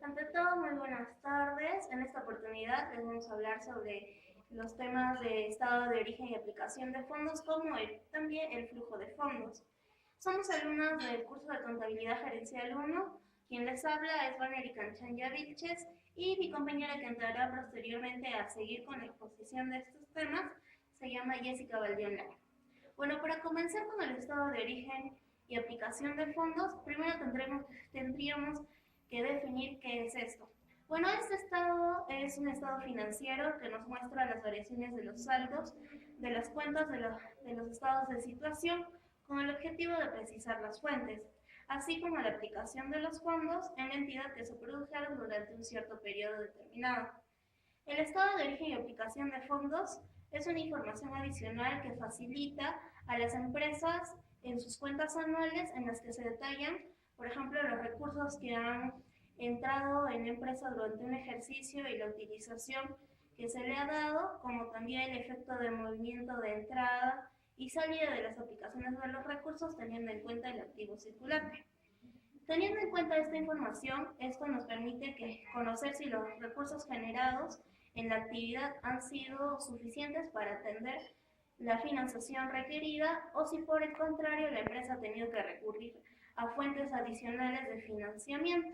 Ante todo, muy buenas tardes. En esta oportunidad les vamos a hablar sobre los temas de estado de origen y aplicación de fondos, como también el flujo de fondos. Somos alumnos del curso de Contabilidad Gerencial 1. Quien les habla es Valery Canchanya Vilches y mi compañera que entrará posteriormente a seguir con la exposición de estos temas se llama Jessica Valdión Lara. Bueno, para comenzar con el estado de origen y aplicación de fondos, primero tendríamos que definir qué es esto. Bueno, este estado es un estado financiero que nos muestra las variaciones de los saldos de las cuentas de los estados de situación con el objetivo de precisar las fuentes, así como la aplicación de los fondos en la entidad que se produjeron durante un cierto periodo determinado. El estado de origen y aplicación de fondos es una información adicional que facilita a las empresas en sus cuentas anuales en las que se detallan, por ejemplo, los recursos que han entrado en la empresa durante un ejercicio y la utilización que se le ha dado, como también el efecto de movimiento de entrada y salida de las aplicaciones de los recursos teniendo en cuenta el activo circulante. Teniendo en cuenta esta información, esto nos permite conocer si los recursos generados en la actividad han sido suficientes para atender la financiación requerida o si por el contrario la empresa ha tenido que recurrir a fuentes adicionales de financiamiento.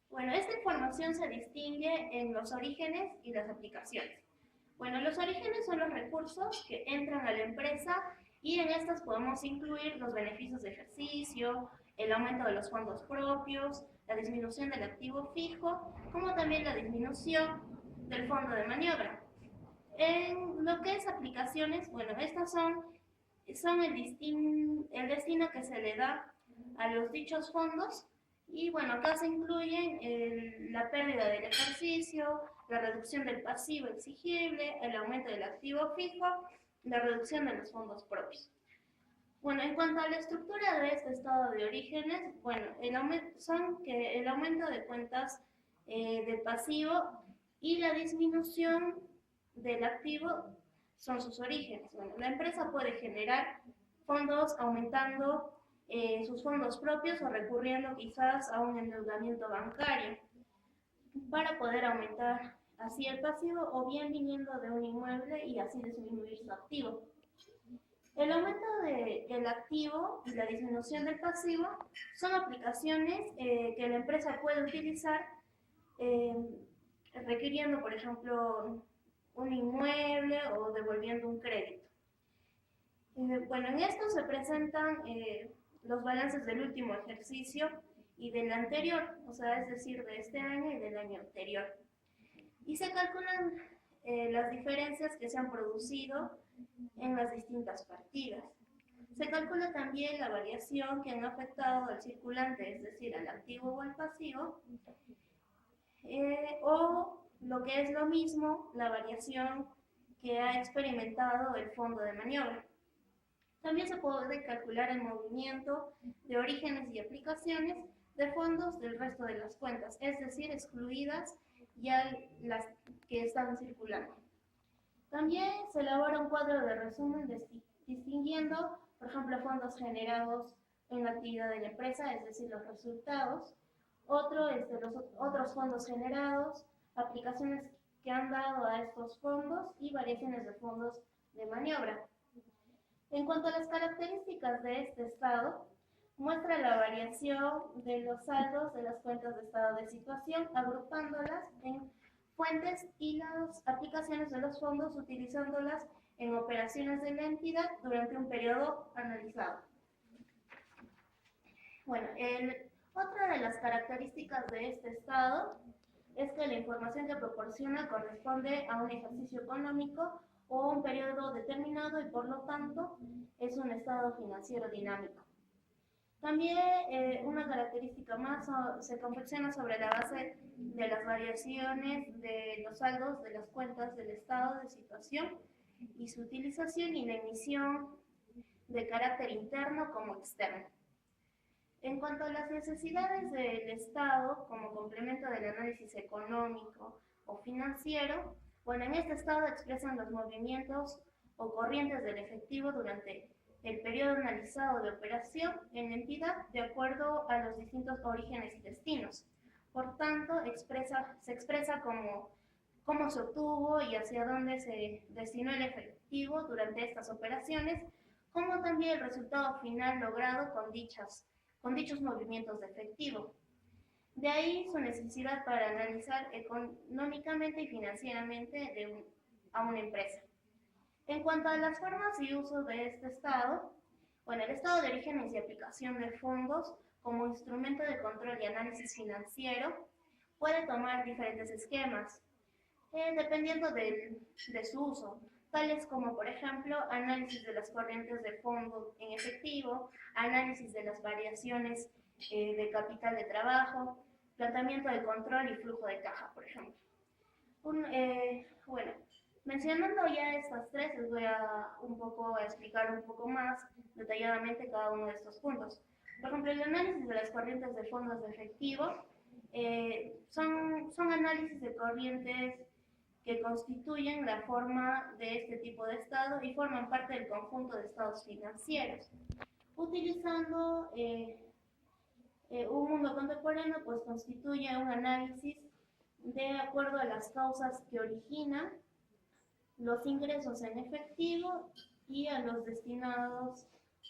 Bueno, esta información se distingue en los orígenes y las aplicaciones. Bueno, los orígenes son los recursos que entran a la empresa y en estas podemos incluir los beneficios de ejercicio, el aumento de los fondos propios, la disminución del activo fijo, como también la disminución del fondo de maniobra. En lo que es aplicaciones, bueno, estas son el destino que se le da a los dichos fondos y bueno, acá se incluyen la pérdida del ejercicio, la reducción del pasivo exigible, el aumento del activo fijo, la reducción de los fondos propios. Bueno, en cuanto a la estructura de este estado de orígenes, bueno, el aumento de cuentas de pasivo y la disminución del activo son sus orígenes. Bueno, la empresa puede generar fondos aumentando sus fondos propios o recurriendo quizás a un endeudamiento bancario para poder aumentar así el pasivo o bien viniendo de un inmueble y así disminuir su activo. El aumento del activo y la disminución del pasivo son aplicaciones que la empresa puede utilizar eh, requiriendo, por ejemplo, un inmueble o devolviendo un crédito. Bueno, en esto se presentan los balances del último ejercicio y del anterior, o sea, es decir, de este año y del año anterior. Y se calculan las diferencias que se han producido en las distintas partidas. Se calcula también la variación que han afectado al circulante, es decir, al activo o al pasivo, o lo que es lo mismo, la variación que ha experimentado el fondo de maniobra. También se puede calcular el movimiento de orígenes y aplicaciones de fondos del resto de las cuentas, es decir, excluidas ya las que están circulando. También se elabora un cuadro de resumen distinguiendo, por ejemplo, fondos generados en la actividad de la empresa, es decir, los resultados, los otros fondos generados, aplicaciones que han dado a estos fondos y variaciones de fondos de maniobra. En cuanto a las características de este estado, muestra la variación de los saldos de las cuentas de estado de situación, agrupándolas en fuentes y las aplicaciones de los fondos, utilizándolas en operaciones de la entidad durante un periodo analizado. Bueno, otra de las características de este estado es que la información que proporciona corresponde a un ejercicio económico o un periodo determinado y por lo tanto es un estado financiero dinámico. También una característica más se confecciona sobre la base de las variaciones de los saldos de las cuentas del estado de situación y su utilización y la emisión de carácter interno como externo. En cuanto a las necesidades del Estado como complemento del análisis económico o financiero, bueno, en este estado expresan los movimientos o corrientes del efectivo durante el periodo analizado de operación en la entidad de acuerdo a los distintos orígenes y destinos. Por tanto, se expresa como cómo se obtuvo y hacia dónde se destinó el efectivo durante estas operaciones, como también el resultado final logrado con dichos movimientos de efectivo. De ahí su necesidad para analizar económicamente y financieramente a una empresa. En cuanto a las formas y uso de este estado, bueno, el estado de origen y aplicación de fondos como instrumento de control y análisis financiero puede tomar diferentes esquemas, dependiendo de su uso, tales como, por ejemplo, análisis de las corrientes de fondo en efectivo, análisis de las variaciones de capital de trabajo, planteamiento de control y flujo de caja, por ejemplo. Bueno, mencionando ya estas tres, les voy a explicar un poco más detalladamente cada uno de estos puntos. Por ejemplo, el análisis de las corrientes de fondos de efectivo son análisis de corrientes que constituyen la forma de este tipo de estado y forman parte del conjunto de estados financieros. Utilizando un mundo contemporáneo, pues constituye un análisis de acuerdo a las causas que originan los ingresos en efectivo y a los destinados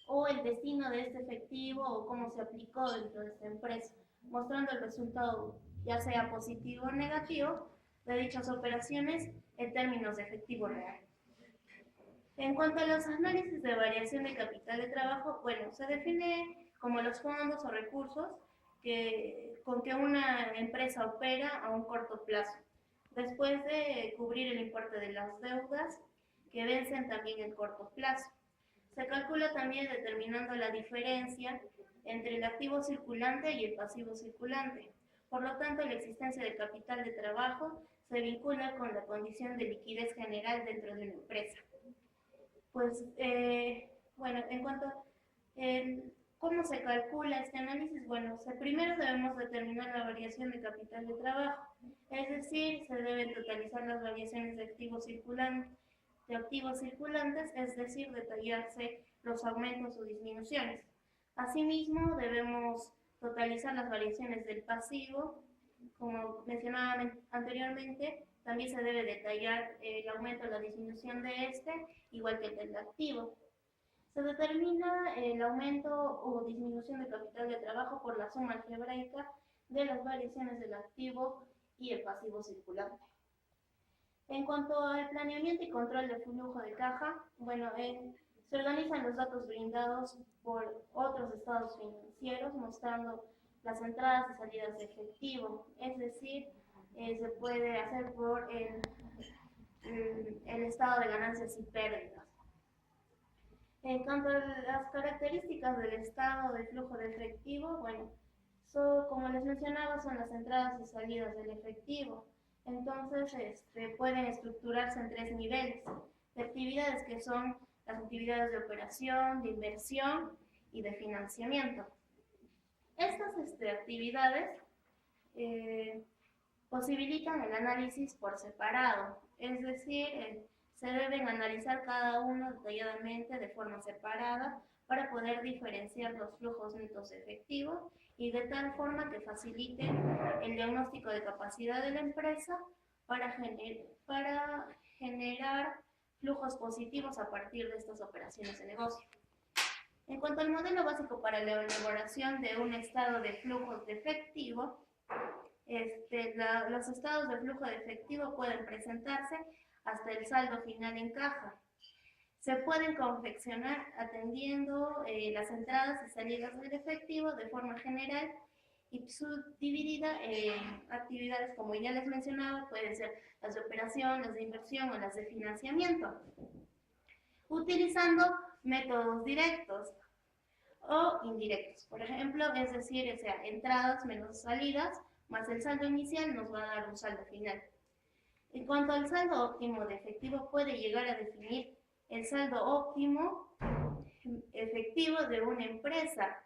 o el destino de este efectivo o cómo se aplicó dentro de esta empresa, mostrando el resultado ya sea positivo o negativo de dichas operaciones en términos de efectivo real. En cuanto a los análisis de variación de capital de trabajo, bueno, se define como los fondos o recursos con que una empresa opera a un corto plazo, después de cubrir el importe de las deudas que vencen también en corto plazo. Se calcula también determinando la diferencia entre el activo circulante y el pasivo circulante. Por lo tanto, la existencia del capital de trabajo se vincula con la condición de liquidez general dentro de una empresa. Pues, bueno, en cuanto a cómo se calcula este análisis, bueno, primero debemos determinar la variación de capital de trabajo, es decir, se deben totalizar las variaciones de activos circulantes, es decir, detallarse los aumentos o disminuciones. Asimismo, debemos totalizar las variaciones del pasivo, como mencionaba anteriormente, también se debe detallar el aumento o la disminución de este, igual que el del activo. Se determina el aumento o disminución de capital de trabajo por la suma algebraica de las variaciones del activo y el pasivo circulante. En cuanto al planeamiento y control del flujo de caja, bueno, se organizan los datos brindados por otros estados financieros mostrando las entradas y salidas de efectivo, es decir, se puede hacer por el estado de ganancias y pérdidas. En cuanto a las características del estado de flujo de efectivo, bueno, como les mencionaba, son las entradas y salidas del efectivo. Entonces, pueden estructurarse en tres niveles de actividades que son las actividades de operación, de inversión y de financiamiento. Estas actividades posibilitan el análisis por separado, es decir, se deben analizar cada uno detalladamente de forma separada para poder diferenciar los flujos netos efectivos y de tal forma que facilite el diagnóstico de capacidad de la empresa para generar flujos positivos a partir de estas operaciones de negocio. En cuanto al modelo básico para la elaboración de un estado de flujos de efectivo, los estados de flujo de efectivo pueden presentarse hasta el saldo final en caja. Se pueden confeccionar atendiendo las entradas y salidas del efectivo de forma general y subdividida en actividades, como ya les mencionaba, pueden ser las de operación, las de inversión o las de financiamiento, utilizando métodos directos o indirectos. Por ejemplo, es decir, entradas menos salidas más el saldo inicial nos va a dar un saldo final. En cuanto al saldo óptimo de efectivo, puede llegar a definir el saldo óptimo efectivo de una empresa.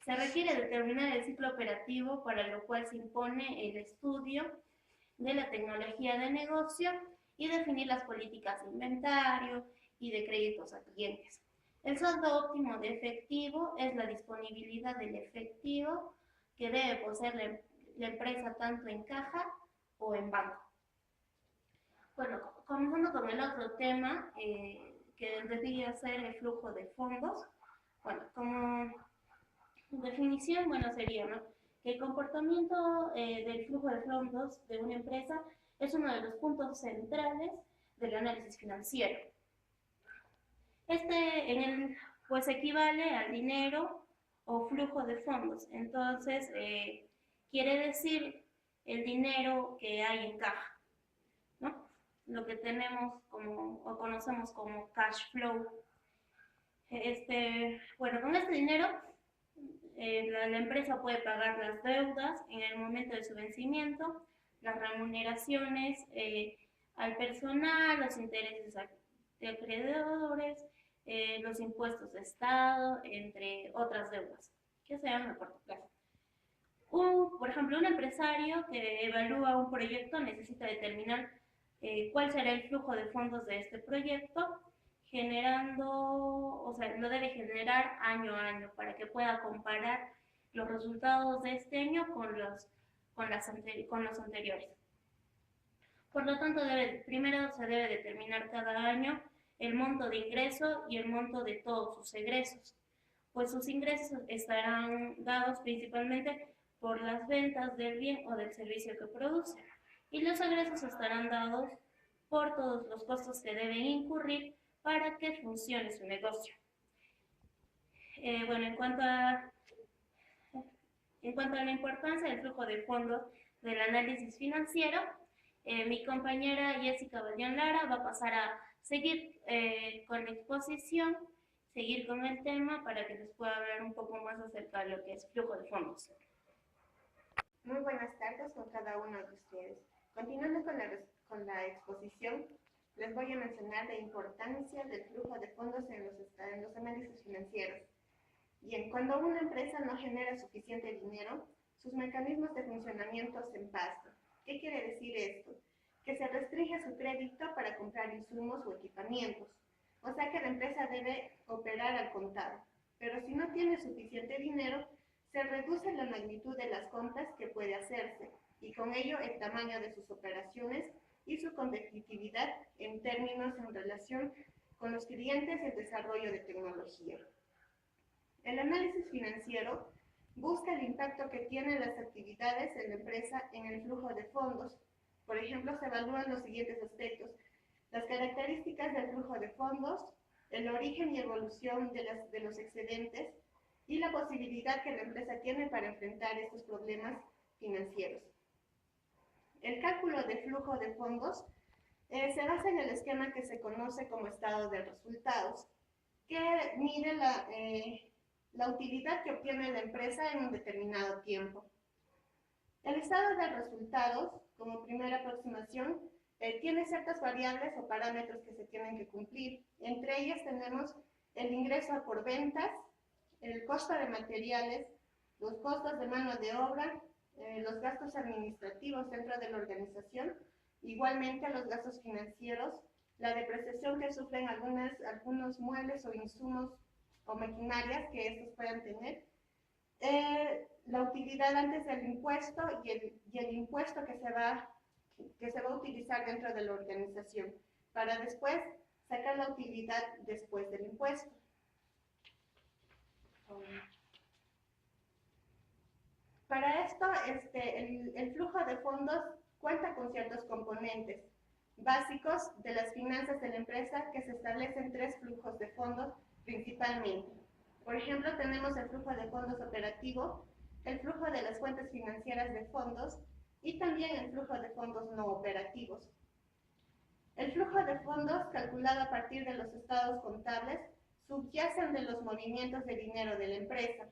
Se requiere determinar el ciclo operativo, para lo cual se impone el estudio de la tecnología de negocio y definir las políticas de inventario y de créditos a clientes. El saldo óptimo de efectivo es la disponibilidad del efectivo que debe poseer la empresa tanto en caja o en banco. Bueno, comenzando con el otro tema, que debería ser el flujo de fondos. Bueno, como definición, bueno, sería, ¿no?, que el comportamiento del flujo de fondos de una empresa es uno de los puntos centrales del análisis financiero. Pues equivale al dinero o flujo de fondos. Entonces, quiere decir el dinero que hay en caja, ¿no? Lo que tenemos como, o conocemos como cash flow. Bueno, con este dinero la empresa puede pagar las deudas en el momento de su vencimiento, las remuneraciones al personal, los intereses de acreedores, los impuestos de Estado, entre otras deudas que sean a corto plazo. Por ejemplo, un empresario que evalúa un proyecto necesita determinar cuál será el flujo de fondos de este proyecto, lo debe generar año a año para que pueda comparar los resultados de este año con los anteriores. Por lo tanto, primero se debe determinar cada año el monto de ingreso y el monto de todos sus egresos, pues sus ingresos estarán dados principalmente por las ventas del bien o del servicio que produce, y los egresos estarán dados por todos los costos que deben incurrir para que funcione su negocio. Bueno, en cuanto a la importancia del flujo de fondos del análisis financiero, mi compañera Jessica Ballón Lara va a pasar a seguir con la exposición, seguir con el tema para que les pueda hablar un poco más acerca de lo que es flujo de fondos. Muy buenas tardes con cada uno de ustedes. Continuando con la exposición, les voy a mencionar la importancia del flujo de fondos en los análisis financieros. Bien, cuando una empresa no genera suficiente dinero, sus mecanismos de funcionamiento se empastan. ¿Qué quiere decir esto? Que se restringe su crédito para comprar insumos o equipamientos. O sea que la empresa debe operar al contado. Pero si no tiene suficiente dinero, se reduce la magnitud de las compras que puede hacerse y con ello el tamaño de sus operaciones y su competitividad en términos en relación con los clientes y el desarrollo de tecnología. El análisis financiero busca el impacto que tienen las actividades en la empresa en el flujo de fondos. Por ejemplo, se evalúan los siguientes aspectos: las características del flujo de fondos, el origen y evolución de los excedentes y la posibilidad que la empresa tiene para enfrentar estos problemas financieros. El cálculo de flujo de fondos se basa en el esquema que se conoce como estado de resultados, que mide la utilidad que obtiene la empresa en un determinado tiempo. El estado de resultados, como primera aproximación, tiene ciertas variables o parámetros que se tienen que cumplir. Entre ellas tenemos el ingreso por ventas, el costo de materiales, los costos de mano de obra, los gastos administrativos dentro de la organización, igualmente los gastos financieros, la depreciación que sufren algunos muebles o insumos o maquinarias que estos puedan tener, la utilidad antes del impuesto y el impuesto que se va a utilizar dentro de la organización, para después sacar la utilidad después del impuesto. Para esto, el flujo de fondos cuenta con ciertos componentes básicos de las finanzas de la empresa, que se establecen tres flujos de fondos principalmente. Por ejemplo, tenemos el flujo de fondos operativo, el flujo de las fuentes financieras de fondos y también el flujo de fondos no operativos. El flujo de fondos, calculado a partir de los estados contables, subyacen de los movimientos de dinero de la empresa.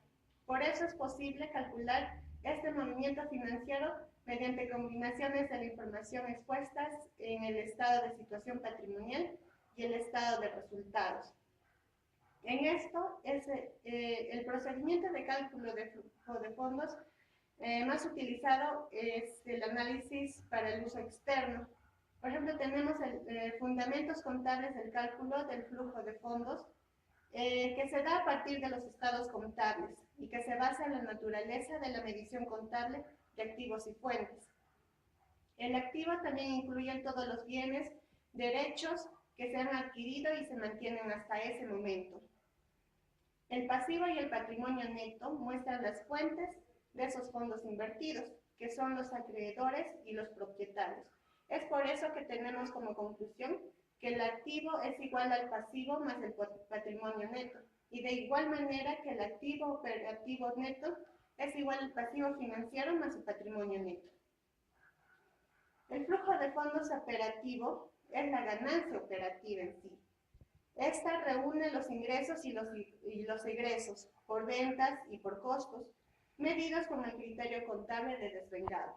Por eso es posible calcular este movimiento financiero mediante combinaciones de la información expuestas en el estado de situación patrimonial y el estado de resultados. En esto, el procedimiento de cálculo de flujo de fondos más utilizado es el análisis para el uso externo. Por ejemplo, tenemos fundamentos contables del cálculo del flujo de fondos, que se da a partir de los estados contables. y que se basa en la naturaleza de la medición contable de activos y fuentes. El activo también incluye todos los bienes, derechos que se han adquirido y se mantienen hasta ese momento. El pasivo y el patrimonio neto muestran las fuentes de esos fondos invertidos, que son los acreedores y los propietarios. Es por eso que tenemos como conclusión que el activo es igual al pasivo más el patrimonio neto, y de igual manera que el activo operativo neto es igual al pasivo financiero más el patrimonio neto. El flujo de fondos operativo es la ganancia operativa en sí. Esta reúne los ingresos y los egresos por ventas y por costos, medidos con el criterio contable de desvengado.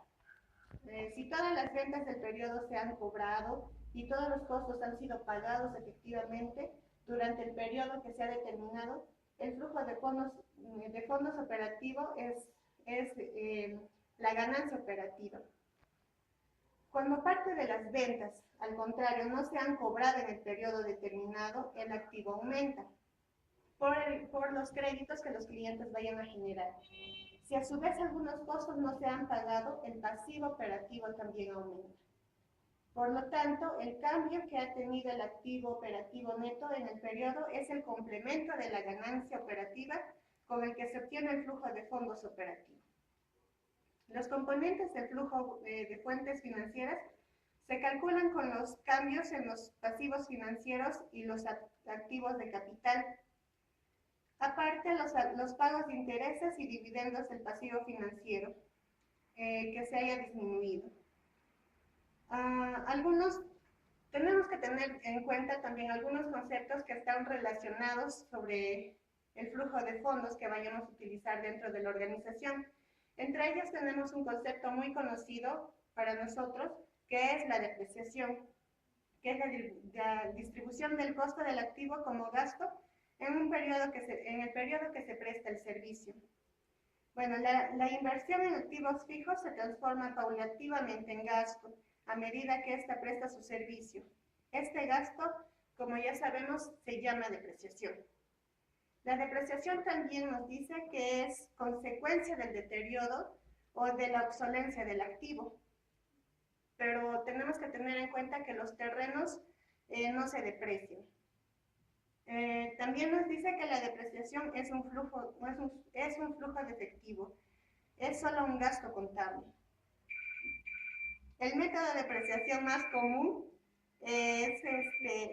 Si todas las ventas del periodo se han cobrado y todos los costos han sido pagados efectivamente durante el periodo que se ha determinado, el flujo de fondos operativo es la ganancia operativa. Cuando parte de las ventas, al contrario, no se han cobrado en el periodo determinado, el activo aumenta por los créditos que los clientes vayan a generar. Si a su vez algunos costos no se han pagado, el pasivo operativo también aumenta. Por lo tanto, el cambio que ha tenido el activo operativo neto en el periodo es el complemento de la ganancia operativa con el que se obtiene el flujo de fondos operativo. Los componentes del flujo de fuentes financieras se calculan con los cambios en los pasivos financieros y los activos de capital. Aparte, los pagos de intereses y dividendos del pasivo financiero que se haya disminuido. Tenemos que tener en cuenta también algunos conceptos que están relacionados sobre el flujo de fondos que vayamos a utilizar dentro de la organización. Entre ellos tenemos un concepto muy conocido para nosotros, que es la depreciación, que es la distribución del costo del activo como gasto en el periodo que se presta el servicio. Bueno, la inversión en activos fijos se transforma paulativamente en gasto a medida que ésta presta su servicio. Este gasto, como ya sabemos, se llama depreciación. La depreciación también nos dice que es consecuencia del deterioro o de la obsolencia del activo. Pero tenemos que tener en cuenta que los terrenos no se deprecian. También nos dice que la depreciación es un flujo de efectivo, es solo un gasto contable. El método de depreciación más común es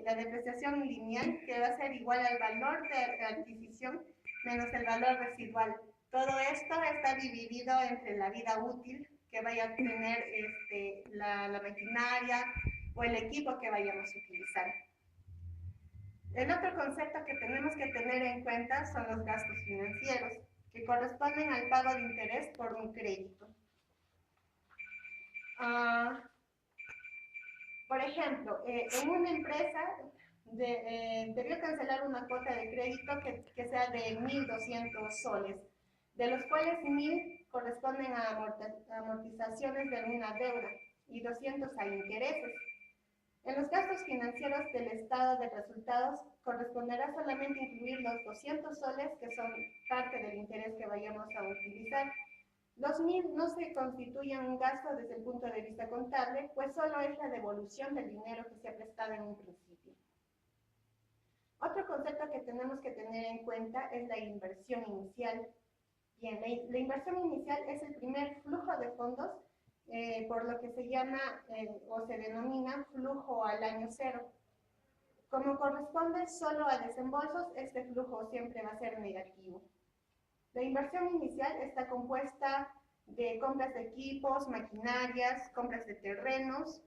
la depreciación lineal, que va a ser igual al valor de adquisición menos el valor residual. Todo esto está dividido entre la vida útil que vaya a tener la maquinaria o el equipo que vayamos a utilizar. El otro concepto que tenemos que tener en cuenta son los gastos financieros, que corresponden al pago de interés por un crédito. Por ejemplo, en una empresa debió cancelar una cuota de crédito que sea de 1.200 soles, de los cuales 1.000 corresponden a amortizaciones de una deuda y 200 a intereses. En los gastos financieros del estado de resultados corresponderá solamente incluir los 200 soles que son parte del interés que vayamos a utilizar. Los 1.000 no se constituyen un gasto desde el punto de vista contable, pues solo es la devolución del dinero que se ha prestado en un principio. Otro concepto que tenemos que tener en cuenta es la inversión inicial. Bien, la inversión inicial es el primer flujo de fondos, por lo que se llama o se denomina flujo al año cero. Como corresponde solo a desembolsos, este flujo siempre va a ser negativo. La inversión inicial está compuesta de compras de equipos, maquinarias, compras de terrenos,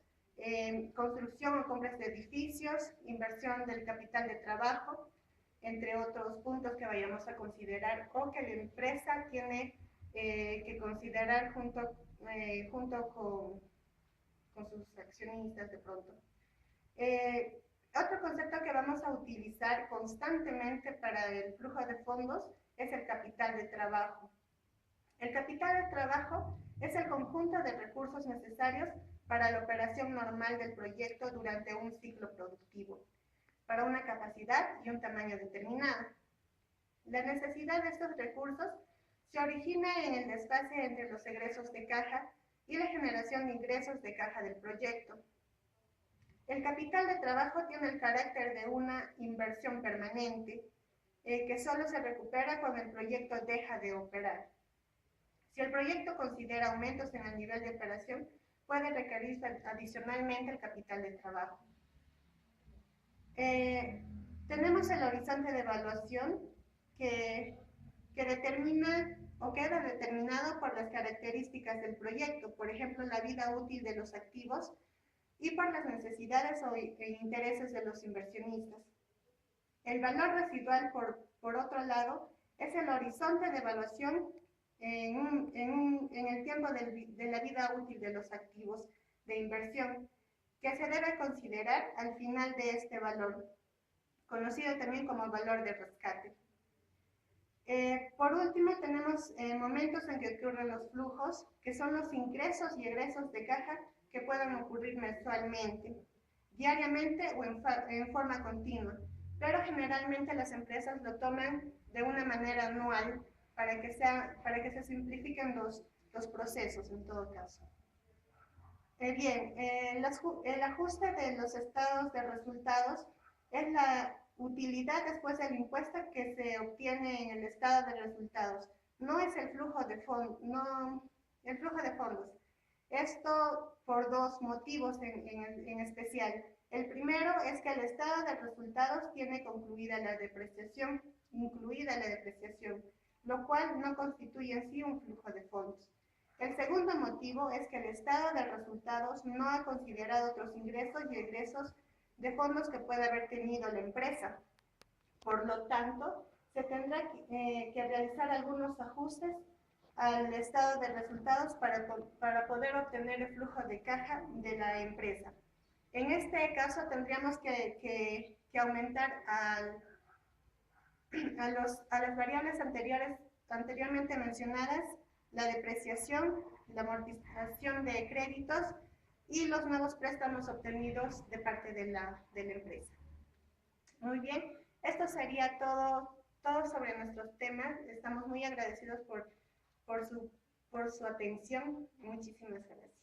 construcción o compras de edificios, inversión del capital de trabajo, entre otros puntos que vayamos a considerar o que la empresa tiene que considerar junto con sus accionistas de pronto. Otro concepto que vamos a utilizar constantemente para el flujo de fondos es el capital de trabajo. El capital de trabajo es el conjunto de recursos necesarios para la operación normal del proyecto durante un ciclo productivo, para una capacidad y un tamaño determinado. La necesidad de estos recursos Se origina en el desfase entre los egresos de caja y la generación de ingresos de caja del proyecto. El capital de trabajo tiene el carácter de una inversión permanente que solo se recupera cuando el proyecto deja de operar. Si el proyecto considera aumentos en el nivel de operación, puede requerirse adicionalmente el capital de trabajo. Tenemos el horizonte de evaluación que determina o queda determinado por las características del proyecto, por ejemplo, la vida útil de los activos y por las necesidades e intereses de los inversionistas. El valor residual, por otro lado, es el horizonte de evaluación en el tiempo de la vida útil de los activos de inversión, que se debe considerar al final de este valor, conocido también como valor de rescate. Por último, tenemos momentos en que ocurren los flujos, que son los ingresos y egresos de caja que pueden ocurrir mensualmente, diariamente o en forma continua, pero generalmente las empresas lo toman de una manera anual para que se simplifiquen los procesos en todo caso. Bien, el ajuste de los estados de resultados es la utilidad después del impuesto que se obtiene en el estado de resultados. No es el flujo de fondos, el flujo de fondos. Esto por dos motivos en especial. El primero es que el estado de resultados tiene incluida la depreciación, lo cual no constituye en sí un flujo de fondos. El segundo motivo es que el estado de resultados no ha considerado otros ingresos y egresos de fondos que pueda haber tenido la empresa. Por lo tanto, se tendrá que realizar algunos ajustes al estado de resultados para poder obtener el flujo de caja de la empresa. En este caso, tendríamos que aumentar a las variables anteriormente mencionadas, la depreciación, la amortización de créditos y los nuevos préstamos obtenidos de parte de la empresa. Muy bien, esto sería todo sobre nuestros temas. Estamos muy agradecidos por su atención. Muchísimas gracias.